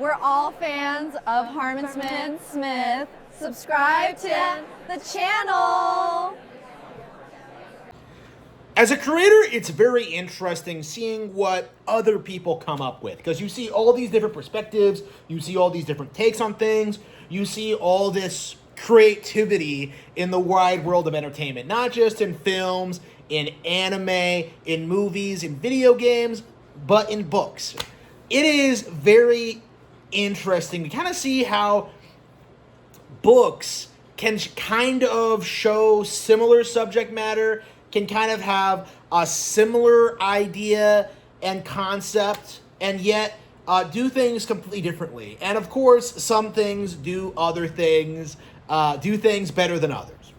We're all fans of Harman Smith. Subscribe to the channel. As a creator, it's very interesting seeing what other people come up with, because you see all these different perspectives, you see all these different takes on things, you see all this creativity in the wide world of entertainment, not just in films, in anime, in movies, in video games, but in books. It is very interesting to kind of see how books can kind of show similar subject matter, can kind of have a similar idea and concept, and yet do things completely differently. And of course, some things do things better than others.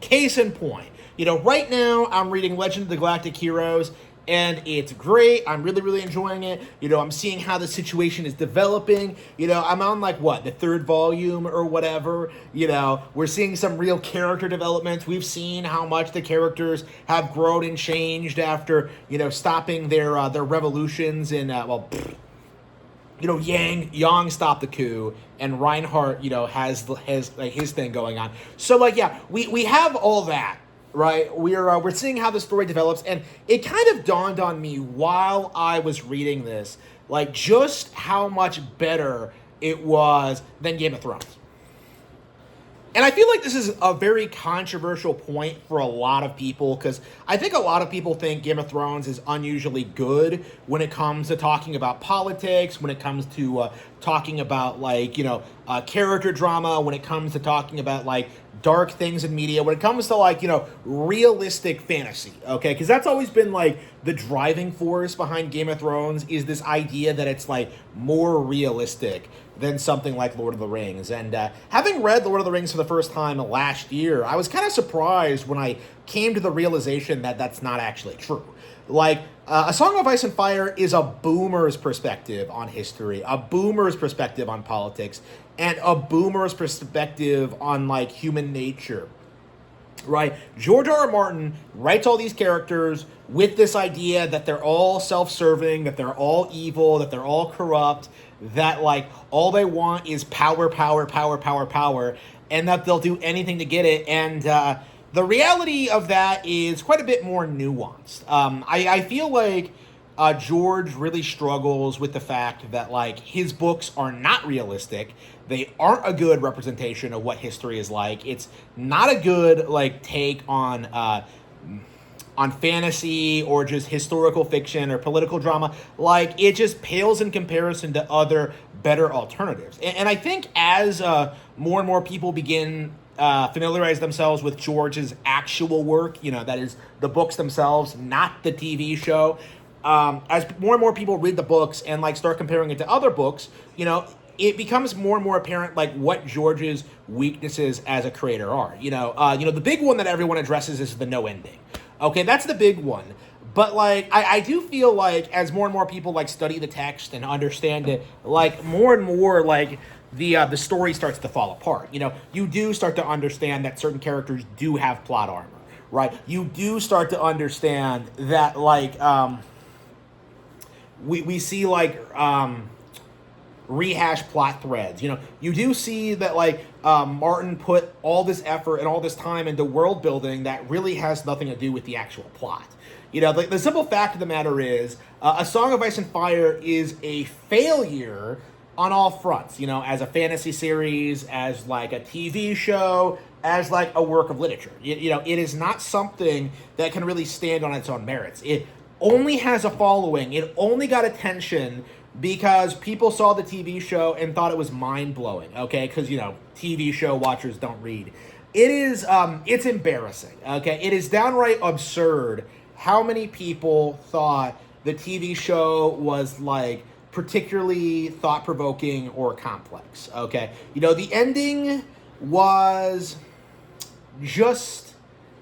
Case in point, right now I'm reading Legend of the Galactic Heroes, and it's great. I'm really, really enjoying it. I'm seeing how the situation is developing. I'm on the third volume or whatever. We're seeing some real character development. We've seen how much the characters have grown and changed after, stopping their revolutions in, Yang stopped the coup, and Reinhardt, has his thing going on. So, we have all that. Right, we're seeing how the story develops, and it kind of dawned on me while I was reading this, just how much better it was than Game of Thrones. And I feel like this is a very controversial point for a lot of people, because I think a lot of people think Game of Thrones is unusually good when it comes to talking about politics, when it comes to talking about, character drama, when it comes to talking about, dark things in media, when it comes to, realistic fantasy, okay? Because that's always been, the driving force behind Game of Thrones, is this idea that it's, more realistic than something like Lord of the Rings. And having read Lord of the Rings for the first time last year, I was kind of surprised when I came to the realization that that's not actually true. A Song of Ice and Fire is a boomer's perspective on history, a boomer's perspective on politics, and a boomer's perspective on, human nature. Right? George R. R. Martin writes all these characters with this idea that they're all self-serving, that they're all evil, that they're all corrupt, that, all they want is power, and that they'll do anything to get it. And the reality of that is quite a bit more nuanced. I feel like George really struggles with the fact that, his books are not realistic. They aren't a good representation of what history is like. It's not a good, take on fantasy or just historical fiction or political drama. It just pales in comparison to other better alternatives. And I think as more and more people begin familiarize themselves with George's actual work, that is the books themselves, not the TV show, as more and more people read the books and start comparing it to other books, it becomes more and more apparent what George's weaknesses as a creator are. The big one that everyone addresses is the no ending. Okay, that's the big one. But I do feel as more and more people study the text and understand it, more and more the story starts to fall apart. You do start to understand that certain characters do have plot armor, right? You do start to understand that we see rehash plot threads. You do see that Martin put all this effort and all this time into world building that really has nothing to do with the actual plot. The simple fact of the matter is, A Song of Ice and Fire is a failure on all fronts, as a fantasy series, as a TV show, as a work of literature. It is not something that can really stand on its own merits. It only has a following. It only got attention because people saw the TV show and thought it was mind-blowing, okay? Because, TV show watchers don't read. It is, it's embarrassing, okay? It is downright absurd how many people thought the TV show was, particularly thought-provoking or complex, okay? The ending was just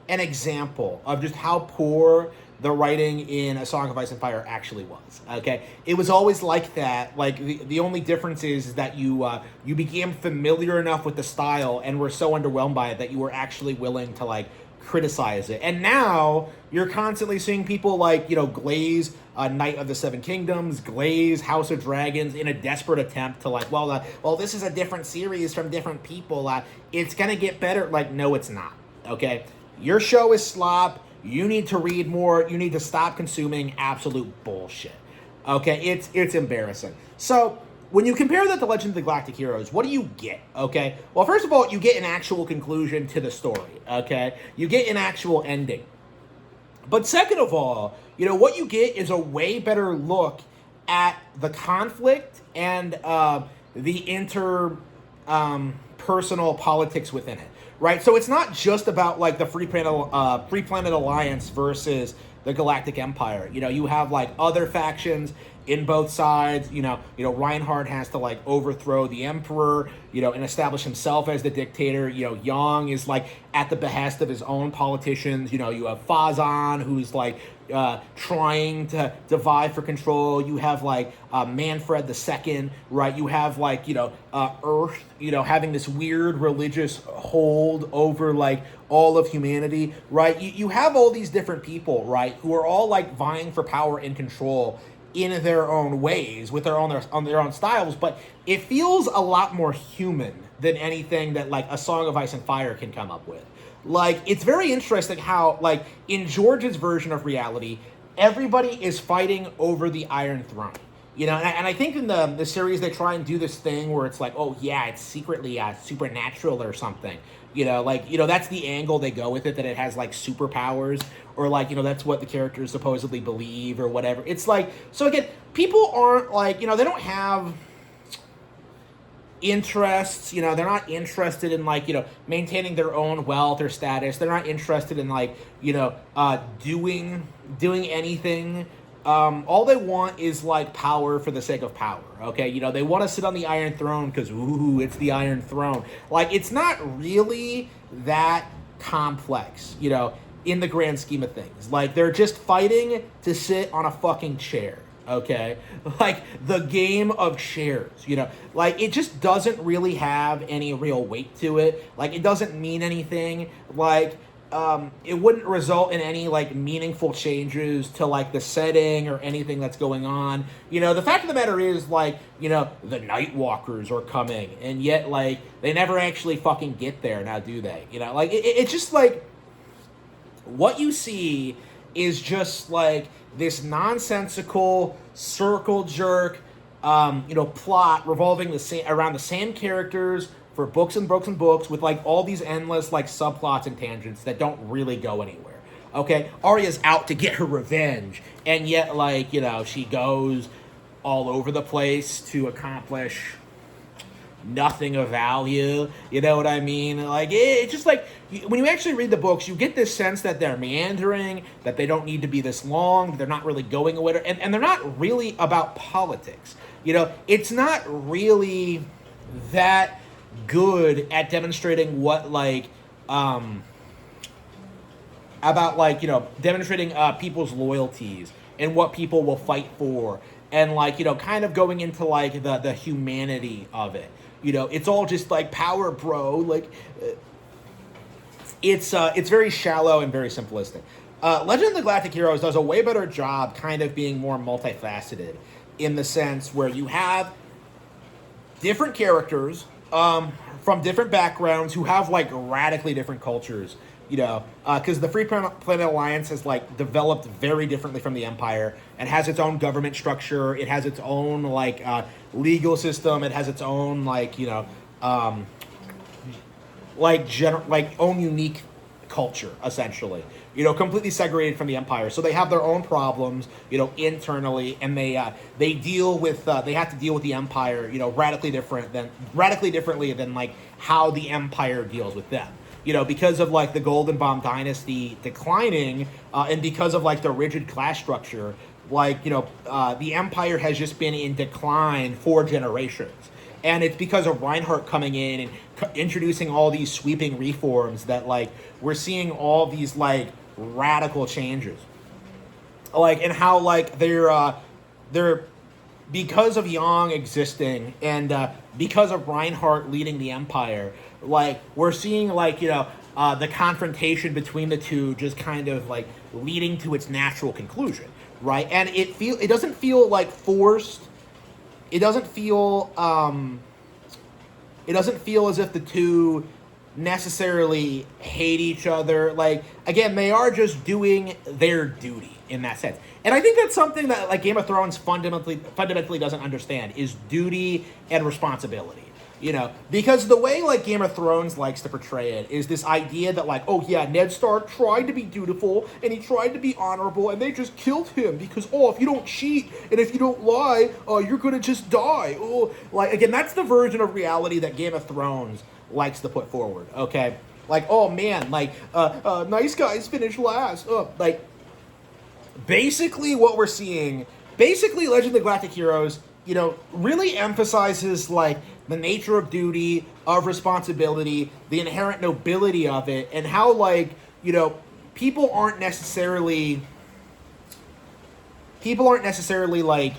an example of just how poor the writing in A Song of Ice and Fire actually was, okay? It was always like that. The only difference is that you became familiar enough with the style and were so underwhelmed by it that you were actually willing to, criticize it. And now you're constantly seeing people like, Glaze, Knight of the Seven Kingdoms, Glaze, House of Dragons, in a desperate attempt to like, well, this is a different series from different people. It's going to get better. Like, no, it's not. Okay? Your show is slop. You need to read more. You need to stop consuming absolute bullshit. Okay? It's embarrassing. So when you compare that to Legend of the Galactic Heroes, what do you get? Okay? Well, first of all, you get an actual conclusion to the story. Okay? You get an actual ending. But second of all, what you get is a way better look at the conflict and the interpersonal politics within it, right? So it's not just about like the Free Planet Alliance versus the Galactic Empire. You have like other factions in both sides. Reinhardt has to like overthrow the Emperor, and establish himself as the dictator. Yang is like at the behest of his own politicians. You have Fazan, who's like trying to vie for control. You have like Manfred II, right? You have like Earth, having this weird religious hold over like all of humanity, right? You have all these different people, right, who are all like vying for power and control in their own ways, with their own styles, but it feels a lot more human than anything that like A Song of Ice and Fire can come up with. Like, it's very interesting how, like, in George's version of reality, everybody is fighting over the Iron Throne. And I think in the series they try and do this thing where it's like, oh yeah, it's secretly supernatural or something. That's the angle they go with it, that it has like superpowers, or like, that's what the characters supposedly believe or whatever. It's like, so again, people aren't like, they don't have interests, they're not interested in like, maintaining their own wealth or status. They're not interested in like, doing anything. All they want is like power for the sake of power. Okay, they want to sit on the Iron Throne because it's the Iron Throne. Like, it's not really that complex, in the grand scheme of things. Like, they're just fighting to sit on a fucking chair. Okay, like the game of chairs, like it just doesn't really have any real weight to it. Like, it doesn't mean anything. Like, it wouldn't result in any like meaningful changes to like the setting or anything that's going on. The fact of the matter is, like, the Nightwalkers are coming, and yet like they never actually fucking get there now, do they? Like it's just like what you see is just like this nonsensical circle jerk, plot revolving around the same characters for books and books and books, with like all these endless like subplots and tangents that don't really go anywhere. Okay, Arya's out to get her revenge, and yet like she goes all over the place to accomplish nothing of value. You know what I mean? Like, it's just like when you actually read the books, you get this sense that they're meandering, that they don't need to be this long, they're not really going away, and they're not really about politics. It's not really that good at demonstrating what like about like demonstrating people's loyalties and what people will fight for, and like kind of going into like the humanity of it. It's all just like power, bro. Like it's very shallow and very simplistic. Legend of the Galactic Heroes does a way better job kind of being more multifaceted, in the sense where you have different characters from different backgrounds who have like radically different cultures, because the Free Planet Alliance has like developed very differently from the Empire and has its own government structure. It has its own like legal system. It has its own like own unique culture, essentially. Completely segregated from the Empire. So they have their own problems, internally, and they have to deal with the Empire, radically differently than like how the Empire deals with them. Because of like the Golden Bomb Dynasty declining, and because of like the rigid class structure, like the Empire has just been in decline for generations. And it's because of Reinhardt coming in and introducing all these sweeping reforms that like we're seeing all these like radical changes, like, and how like they're because of Yang existing and because of Reinhardt leading the Empire, like we're seeing like the confrontation between the two just kind of like leading to its natural conclusion, right? And it doesn't feel like forced. It doesn't feel as if the two necessarily hate each other. Like, again, they are just doing their duty in that sense. And I think that's something that like Game of Thrones fundamentally doesn't understand, is duty and responsibility. You know, because the way like Game of Thrones likes to portray it is this idea that like, oh yeah, Ned Stark tried to be dutiful and he tried to be honorable and they just killed him because, oh, if you don't cheat and if you don't lie, you're gonna just die. Oh, like, again, that's the version of reality that Game of Thrones likes to put forward. Okay, like, oh man, like nice guys finish last. Like, basically what we're seeing, Legend of the Galactic Heroes, you know, really emphasizes like the nature of duty, of responsibility, the inherent nobility of it, and how like, you know, people aren't necessarily like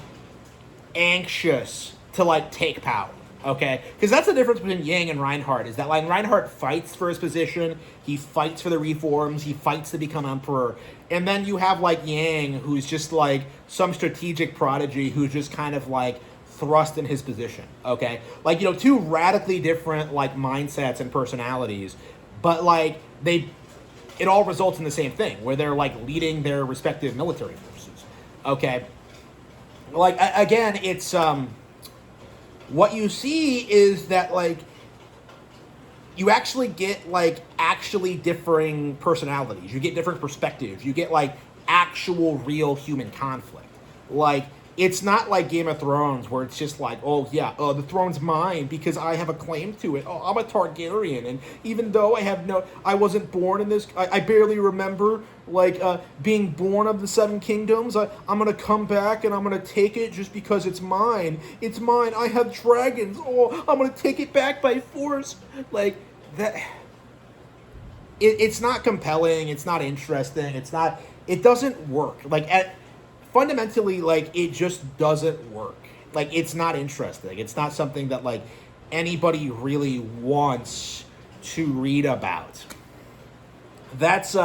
anxious to like take power. Okay, because that's the difference between Yang and Reinhardt, is that like Reinhardt fights for his position, he fights for the reforms, he fights to become emperor, and then you have like Yang, who's just like some strategic prodigy who's just kind of like thrust in his position. Okay, like, you know, two radically different like mindsets and personalities, but like it all results in the same thing where they're like leading their respective military forces. Okay, like again, it's what you see is that like you actually get like actually differing personalities, you get different perspectives, you get like actual real human conflict. Like, it's not like Game of Thrones where it's just like, oh yeah, the throne's mine because I have a claim to it. Oh, I'm a Targaryen, and even though I wasn't born in this, I barely remember like being born of the Seven Kingdoms. I'm gonna come back and I'm gonna take it just because it's mine. It's mine. I have dragons. Oh, I'm gonna take it back by force. Like that. It's not compelling. It's not interesting. It doesn't work. Like fundamentally, like, it just doesn't work. Like, it's not interesting. It's not something that like anybody really wants to read about. That's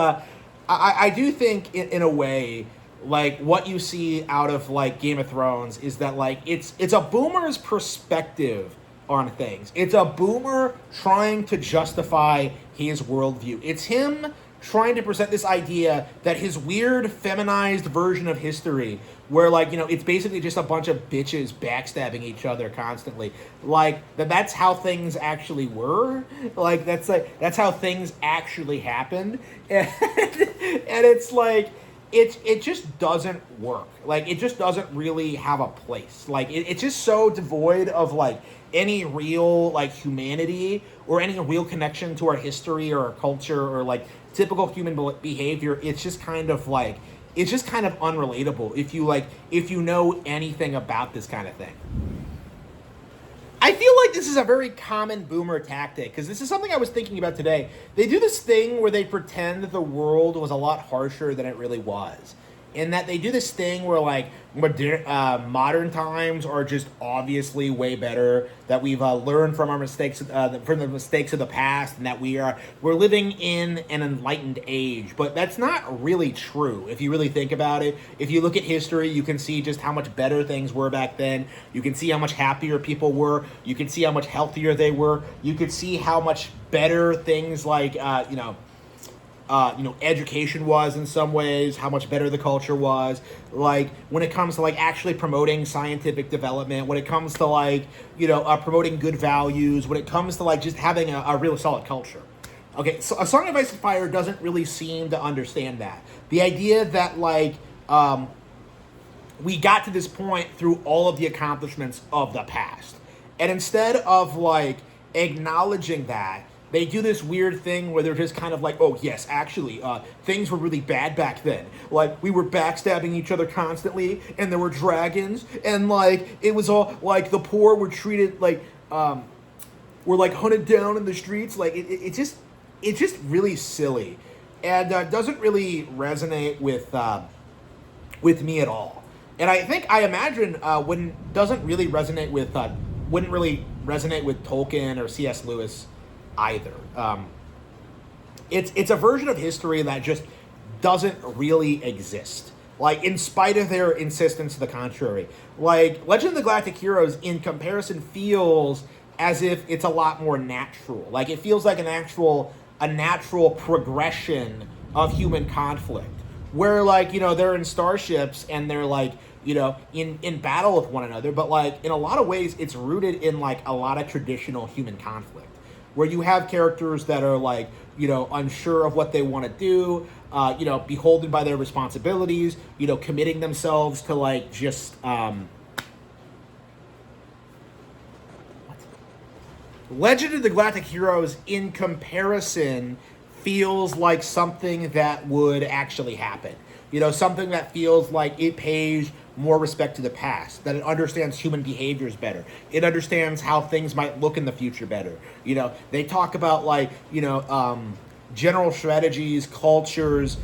I do think in a way, like, what you see out of like Game of Thrones is that like it's a boomer's perspective on things. It's a boomer trying to justify his worldview. It's him trying to present this idea that his weird feminized version of history, where like, you know, it's basically just a bunch of bitches backstabbing each other constantly, like that's how things actually were. Like that's how things actually happened. And it's like it just doesn't work. Like, it just doesn't really have a place. Like, it's just so devoid of like any real like humanity or any real connection to our history or our culture or like typical human behavior. It's just kind of unrelatable if you know anything about this kind of thing. I feel like this is a very common boomer tactic, because this is something I was thinking about today. They do this thing where they pretend that the world was a lot harsher than it really was. In that they do this thing where like modern times are just obviously way better, that we've learned from our mistakes, from the mistakes of the past, and that we're living in an enlightened age. But that's not really true if you really think about it. If you look at history, you can see just how much better things were back then. You can see how much happier people were. You can see how much healthier they were. You could see how much better things like education was in some ways, how much better the culture was, like when it comes to like actually promoting scientific development, when it comes to like, promoting good values, when it comes to like just having a real solid culture. Okay, so A Song of Ice and Fire doesn't really seem to understand that. The idea that like we got to this point through all of the accomplishments of the past. And instead of like acknowledging that, they do this weird thing where they're just kind of like, oh, yes, actually, things were really bad back then. Like, we were backstabbing each other constantly, and there were dragons, and, like, it was all, like, the poor were treated, like, were, like, hunted down in the streets. Like, it's just really silly, and doesn't really resonate with me at all. And I imagine wouldn't really resonate with Tolkien or C.S. Lewis either. it's a version of history that just doesn't really exist. Like, in spite of their insistence to the contrary. Like, Legend of the Galactic Heroes, in comparison, feels as if it's a lot more natural. Like, it feels like a natural progression of human conflict. Where, like, they're in starships and they're, like, in battle with one another. But, like, in a lot of ways, it's rooted in, like, a lot of traditional human conflict. Where you have characters that are, like, unsure of what they want to do, beholden by their responsibilities, committing themselves to, like, just, Legend of the Galactic Heroes, in comparison, feels like something that would actually happen. Something that feels like it pays more respect to the past, that it understands human behaviors better. It understands how things might look in the future better. They talk about, like, general strategies, cultures,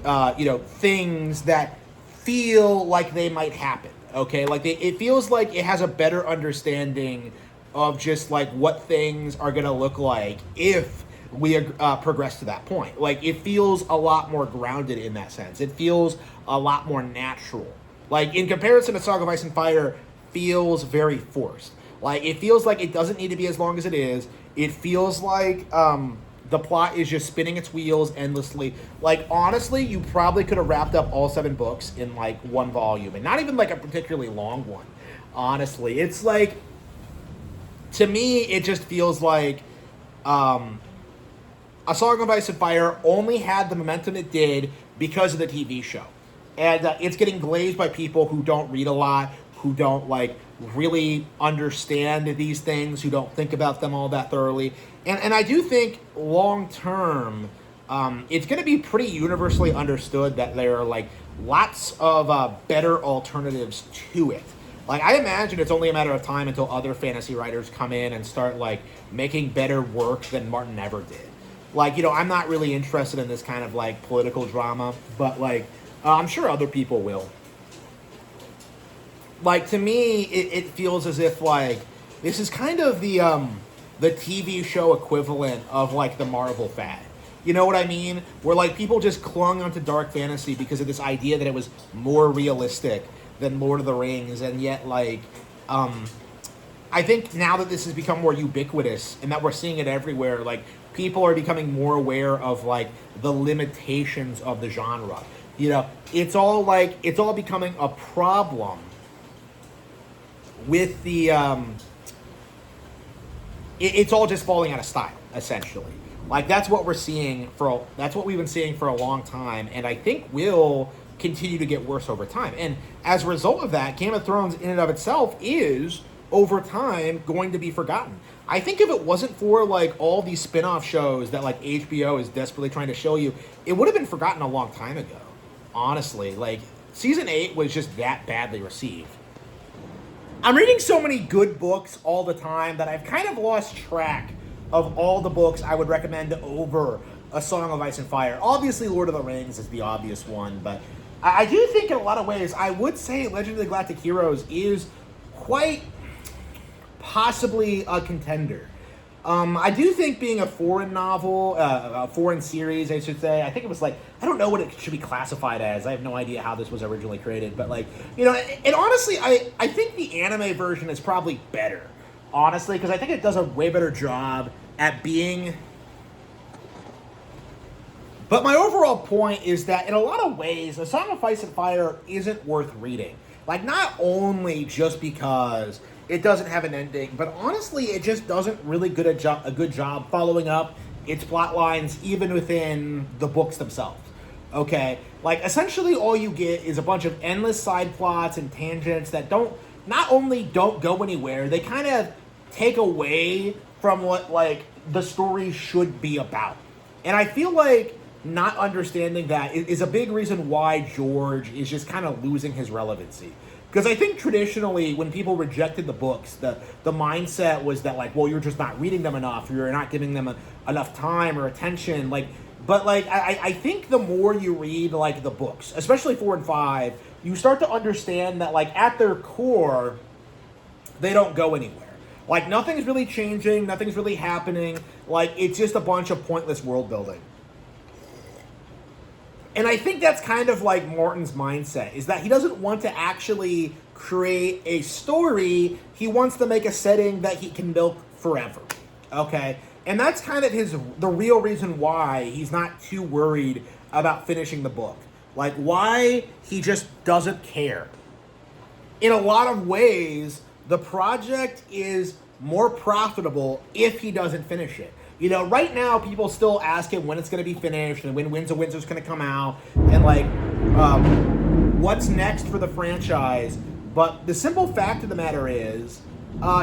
things that feel like they might happen. Okay, like it feels like it has a better understanding of just, like, what things are going to look like if we progress to that point. Like, it feels a lot more grounded in that sense. It feels a lot more natural. Like, in comparison to Song of Ice and Fire, feels very forced. Like, it feels like it doesn't need to be as long as it is. It feels like the plot is just spinning its wheels endlessly. Like, honestly, you probably could have wrapped up all 7 books in, like, one volume. And not even, like, a particularly long one. Honestly. It's, like, to me, it just feels like A Song of Ice and Fire only had the momentum it did because of the TV show. And it's getting glazed by people who don't read a lot, who don't, like, really understand these things, who don't think about them all that thoroughly. And I do think long-term, it's going to be pretty universally understood that there are, like, lots of better alternatives to it. Like, I imagine it's only a matter of time until other fantasy writers come in and start, like, making better work than Martin ever did. Like, I'm not really interested in this kind of, like, political drama, but, like, I'm sure other people will. Like, to me, it feels as if, like, this is kind of the TV show equivalent of, like, the Marvel fad. You know what I mean? Where, like, people just clung onto dark fantasy because of this idea that it was more realistic than Lord of the Rings, and yet, like, I think now that this has become more ubiquitous and that we're seeing it everywhere, like, people are becoming more aware of, like, the limitations of the genre. It's all becoming a problem with the, it's all just falling out of style, essentially. Like, that's what we've been seeing for a long time, and I think will continue to get worse over time. And as a result of that, Game of Thrones in and of itself is, over time, going to be forgotten. I think if it wasn't for, like, all these spin-off shows that, like, HBO is desperately trying to show you, it would have been forgotten a long time ago. Honestly, like, season 8 was just that badly received. I'm reading so many good books all the time that I've kind of lost track of all the books I would recommend over A Song of Ice and Fire. Obviously, Lord of the Rings is the obvious one, but I do think in a lot of ways, I would say Legend of the Galactic Heroes is quite possibly a contender. I do think being a foreign novel, a foreign series, I should say, I think it was, like, I don't know what it should be classified as. I have no idea how this was originally created, but, like, and honestly, I think the anime version is probably better, honestly, because I think it does a way better job at being. But my overall point is that in a lot of ways, A Song of Ice and Fire isn't worth reading. Like, not only just because it doesn't have an ending, but honestly, it just doesn't really do a good job following up its plot lines, even within the books themselves. Okay? Like, essentially all you get is a bunch of endless side plots and tangents that not only don't go anywhere, they kind of take away from what, like, the story should be about. And I feel like not understanding that is a big reason why George is just kind of losing his relevancy. Because I think traditionally, when people rejected the books, the mindset was that, like, well, you're just not reading them enough, or you're not giving them enough time or attention. Like, but, like, I think the more you read, like, the books, especially 4 and 5, you start to understand that, like, at their core, they don't go anywhere. Like, nothing's really changing, nothing's really happening. Like, it's just a bunch of pointless world building. And I think that's kind of like Martin's mindset, is that he doesn't want to actually create a story. He wants to make a setting that he can milk forever. Okay? And that's kind of the real reason why he's not too worried about finishing the book. Like, why he just doesn't care. In a lot of ways, the project is more profitable if he doesn't finish it. You know, right now, people still ask him when it's going to be finished and when Winds of Windsor's going to come out and, like, what's next for the franchise. But the simple fact of the matter is,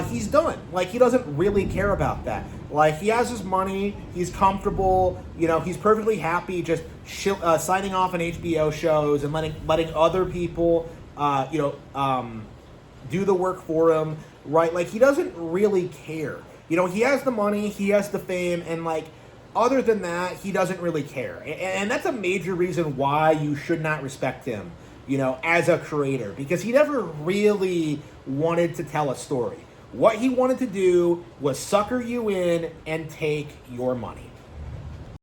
he's done. Like, he doesn't really care about that. Like, he has his money, he's comfortable, you know, he's perfectly happy just signing off on HBO shows and letting other people, do the work for him, right? Like, he doesn't really care. You know, he has the money, he has the fame, and, like, other than that, he doesn't really care. And that's a major reason why you should not respect him, you know, as a creator, because he never really wanted to tell a story. What he wanted to do was sucker you in and take your money.